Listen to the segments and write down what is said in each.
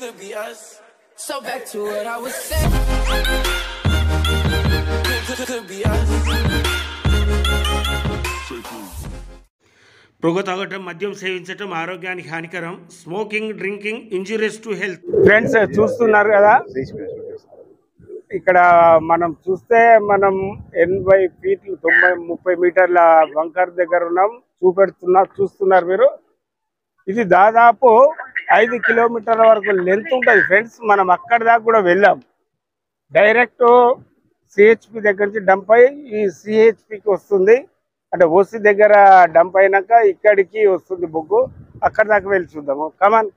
Could be us. So back to what I was saying. Could be us. పొగ తాగటం, మద్యం సేవించటం ఆరోగ్యానికి హానికరం. Smoking, drinking injurious to health. Friends చూస్తున్నారు కదా, ఇక్కడ మనం చూస్తే మనం 80 ఫీట్లు 30 మీటర్ల బంకర్ దగ్గర ఉన్నాం. చూస్తున్నారు మీరు. ఇది దాదాపు 5 కిలోమీటర్ల వరకు లెంత్ ఉంటుంది ఫ్రెండ్స్. మనం అక్కడ దాకా కూడా వెళ్ళాం. డైరెక్ట్ సిహెచ్పి దగ్గర నుంచి డంప్ అయ్యి ఈ సిహెచ్పికి వస్తుంది. అంటే ఓసి దగ్గర డంప్ అయినాక ఇక్కడికి వస్తుంది బొగ్గు. అక్కడ దాకా వెళ్ళి చూద్దాము. కమాన్.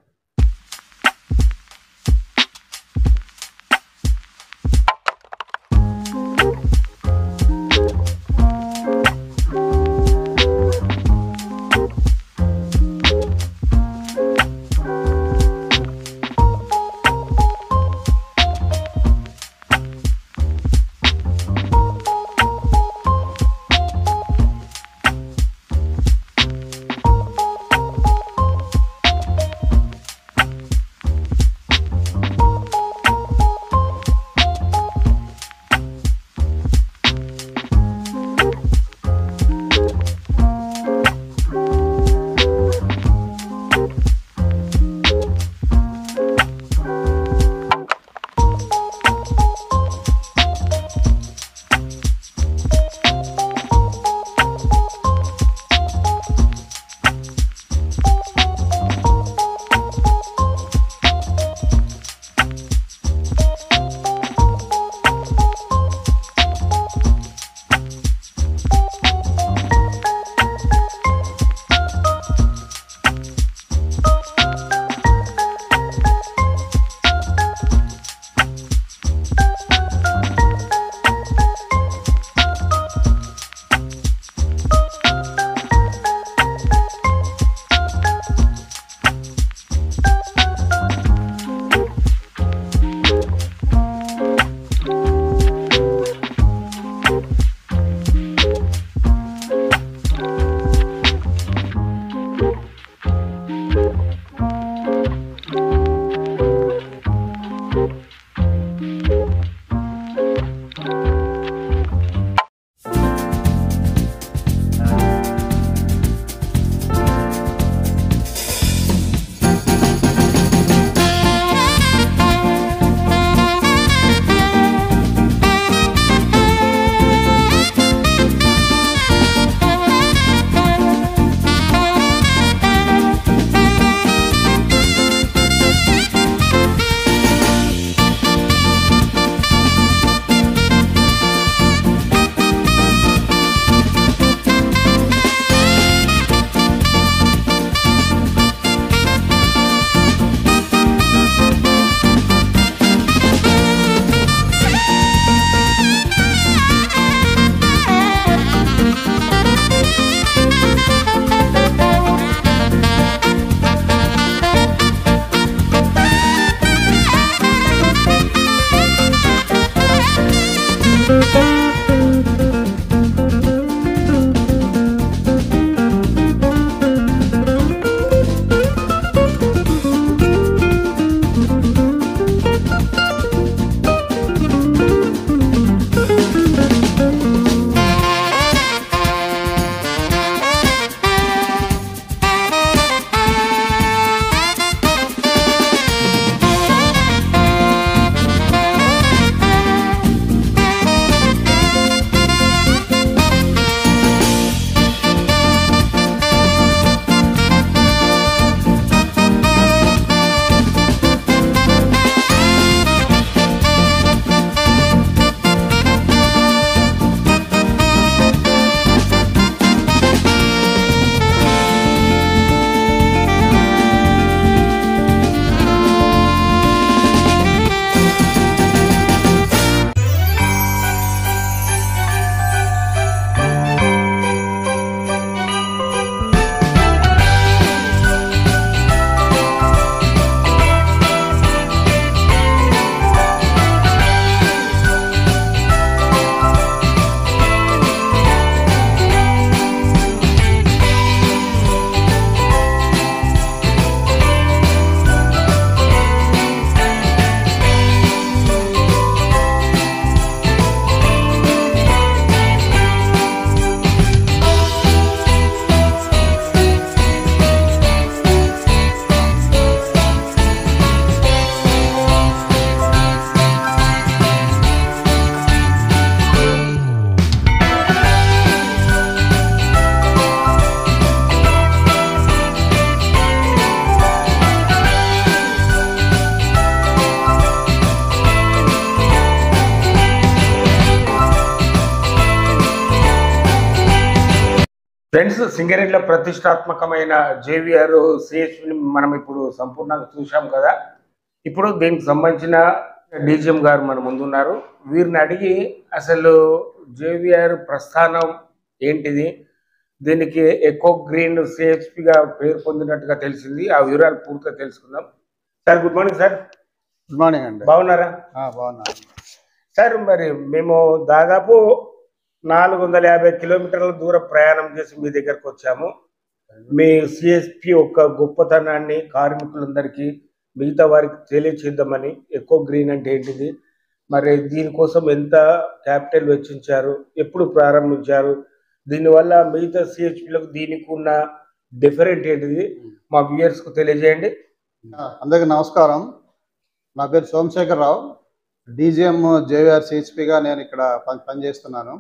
ఫ్రెండ్స్, సింగరేణిలో ప్రతిష్టాత్మకమైన జేవిఆర్ సిహెచ్పిని మనం ఇప్పుడు సంపూర్ణంగా చూసాం కదా. ఇప్పుడు దీనికి సంబంధించిన డీజీఎం గారు మన ముందున్నారు. వీరిని అడిగి అసలు జేవిఆర్ ప్రస్థానం ఏంటిది, దీనికి ఎకో గ్రీన్ సిహెచ్పిగా పేరు పొందినట్టుగా తెలిసింది. ఆ వివరాలు పూర్తిగా తెలుసుకుందాం. Sir, good morning sir. Good morning అండి. బాగున్నారా? బాగున్నా సార్. మరి మేము దాదాపు 450 కిలోమీటర్ల దూరం ప్రయాణం చేసి మీ దగ్గరకు వచ్చాము. మీ సిఎస్పి యొక్క గొప్పతనాన్ని కార్మికులందరికీ, మిగతా వారికి తెలియచేద్దామని. ఎకో గ్రీన్ అంటే ఏంటిది, మరి దీనికోసం ఎంత క్యాపిటల్ వెచ్చించారు, ఎప్పుడు ప్రారంభించారు, దీనివల్ల మిగతా సిహెచ్పిలకు దీనికి ఉన్న డిఫరెంట్ ఏంటిది మా వ్యూయర్స్కు తెలియజేయండి. అందరికీ నమస్కారం. నా పేరు సోమశేఖరరావు. డీజీఎం జేవిఆర్ సిహెచ్పిగా నేను ఇక్కడ పనిచేస్తున్నాను.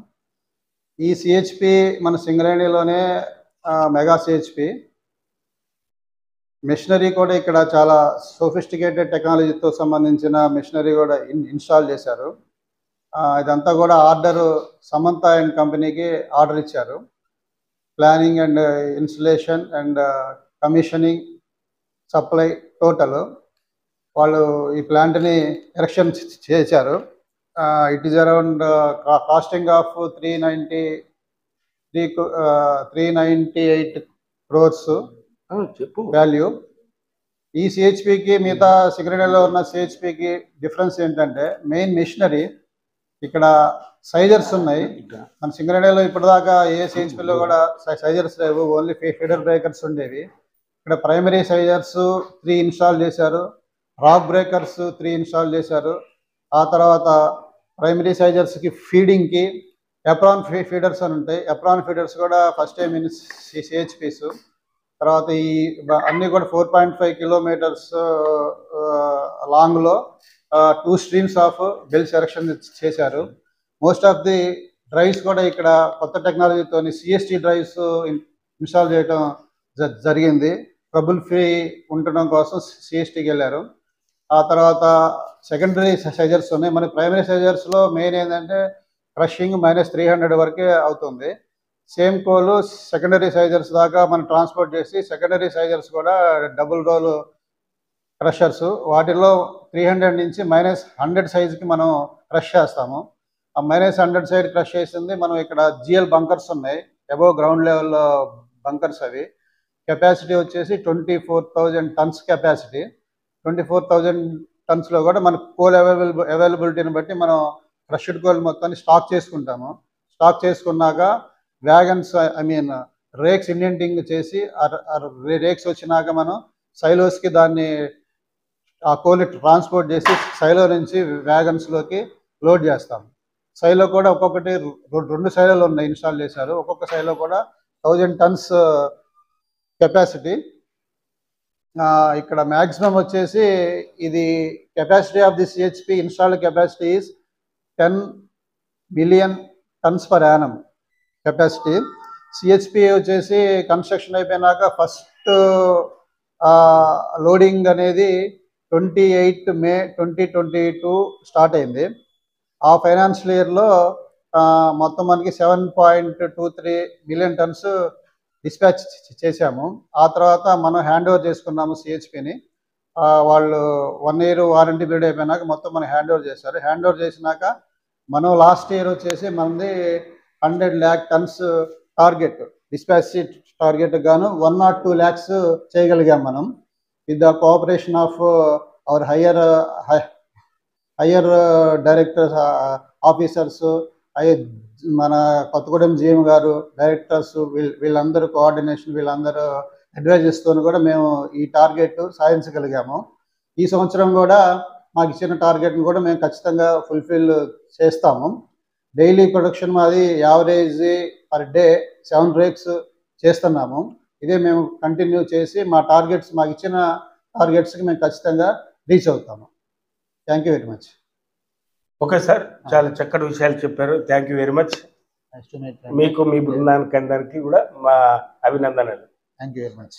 ఈ సిహెచ్పి మన సింగరేణిలోనే మెగా సిహెచ్పి. మిషనరీ కూడా ఇక్కడ చాలా సోఫిస్టికేటెడ్ టెక్నాలజీతో సంబంధించిన మిషనరీ కూడా ఇన్స్టాల్ చేశారు. ఇదంతా కూడా ఆర్డర్ సమంత అండ్ కంపెనీకి ఆర్డర్ ఇచ్చారు. Planning and installation and commissioning, supply total వాళ్ళు ఈ ప్లాంట్ని ఎరెక్షన్ చేశారు. It is around costing of 398 crores value. ఈ సిహెచ్పికి మిగతా సింగరేణిలో ఉన్న సిహెచ్పికి డిఫరెన్స్ ఏంటంటే మెయిన్ మిషనరీ. ఇక్కడ సైజర్స్ ఉన్నాయి. మన సింగరేణిలో ఇప్పటిదాకా ఏ సిహెచ్పిలో కూడా సైజర్స్ లేవు, ఓన్లీ ఫీడర్ బ్రేకర్స్ ఉండేవి. ఇక్కడ ప్రైమరీ సైజర్స్ 3 ఇన్స్టాల్ చేశారు, రాక్ బ్రేకర్స్ 3 ఇన్స్టాల్ చేశారు. ఆ తర్వాత ప్రైమరీ సైజర్స్కి ఫీడింగ్కి ఎప్రాన్ ఫీడర్స్ అని ఉంటాయి. ఎప్రాన్ ఫీడర్స్ కూడా ఫస్ట్ టైం ఇన్ సిహెచ్పిస్. తర్వాత ఈ అన్నీ కూడా 4.5 kilometers లాంగ్లో 2 streams of bell selection చేశారు. మోస్ట్ ఆఫ్ ది డ్రైవ్స్ కూడా ఇక్కడ కొత్త టెక్నాలజీతో సిఎస్టీ డ్రైవ్స్ ఇన్స్టాల్ చేయడం జరిగింది. ట్రబుల్ ఫ్రీ ఉండడం కోసం సిఎస్టీకి వెళ్ళారు. ఆ తర్వాత సెకండరీ సైజర్స్ ఉన్నాయి. మన ప్రైమరీ సైజర్స్లో మెయిన్ ఏంటంటే క్రషింగ్ -300 వరకే అవుతుంది. సేమ్ కోలు సెకండరీ సైజర్స్ దాకా మనం ట్రాన్స్పోర్ట్ చేసి, సెకండరీ సైజర్స్ కూడా డబుల్ రోల్ క్రషర్స్, వాటిలో 300 నుంచి -100 సైజుకి మనం క్రష్ చేస్తాము. ఆ -100 సైడ్ క్రష్ చేసింది మనం ఇక్కడ జిఎల్ బంకర్స్ ఉన్నాయి, అబోవ్ గ్రౌండ్ లెవెల్ బంకర్స్. అవి కెపాసిటీ వచ్చేసి 24,000 tons కెపాసిటీ. 24,000 tonsలో కూడా మన కోల్ అవైలబిలిటీని బట్టి మనం క్రష్డ్ కోల్ మొత్తాన్ని స్టాక్ చేసుకుంటాము. స్టాక్ చేసుకున్నాక వ్యాగన్స్, రేక్స్ ఇండెంటింగ్ చేసి, రేక్స్ వచ్చినాక మనం సైలోస్కి దాన్ని ఆ కోల్ ట్రాన్స్పోర్ట్ చేసి సైలో నుంచి వ్యాగన్స్లోకి లోడ్ చేస్తాం. సైలో కూడా ఒక్కొక్కటి 2 సైలోలు ఉన్నాయి, ఇన్స్టాల్ చేశారు. ఒక్కొక్క సైలో కూడా 1000 tons కెపాసిటీ. ఇక్కడ మ్యాక్సిమం వచ్చేసి ఇది capacity of the CHP installed capacity is 10 million tons per annum capacity. CHP వచ్చేసి కన్స్ట్రక్షన్ అయిపోయినాక ఫస్ట్ లోడింగ్ అనేది 28 May 2022 స్టార్ట్ అయింది. ఆ ఫైనాన్షియల్ ఇయర్లో మొత్తం మనకి 7.23 million tons డిస్పాచ్ చేశాము. ఆ తర్వాత మనం హ్యాండ్ ఓవర్ చేసుకున్నాము సిహెచ్పిని. వాళ్ళు 1 year వారంటీ పీరియడ్ అయిపోయినాక మొత్తం మనం హ్యాండ్ ఓవర్ చేశారు. హ్యాండ్ ఓవర్ చేసినాక మనం లాస్ట్ ఇయర్ వచ్చేసి మనది 100 lakh tons target, dispatch target గాను 102 lakhs చేయగలిగాం మనం. With the cooperation of our higher directors, officers, మన కొత్తగూడెం జిఎం గారు, డైరెక్టర్స్, వీళ్ళందరూ కోఆర్డినేషన్, వీళ్ళందరూ అడ్వైజర్స్తో కూడా మేము ఈ టార్గెట్ సాధించగలిగాము. ఈ సంవత్సరం కూడా మాకు ఇచ్చిన టార్గెట్ని కూడా మేము ఖచ్చితంగా ఫుల్ఫిల్ చేస్తాము. డైలీ ప్రొడక్షన్ మాది యావరేజ్ పర్ డే 7 rakes చేస్తున్నాము. ఇదే మేము కంటిన్యూ చేసి మా టార్గెట్స్, మాకు ఇచ్చిన టార్గెట్స్కి మేము ఖచ్చితంగా రీచ్ అవుతాము. Thank you very much. Okay sir, చాలా చక్కటి విషయాలు చెప్పారు. Thank you very much. మీకు, మీ బృందానికి అందరికీ కూడా మా అభినందనలు. Thank you very much.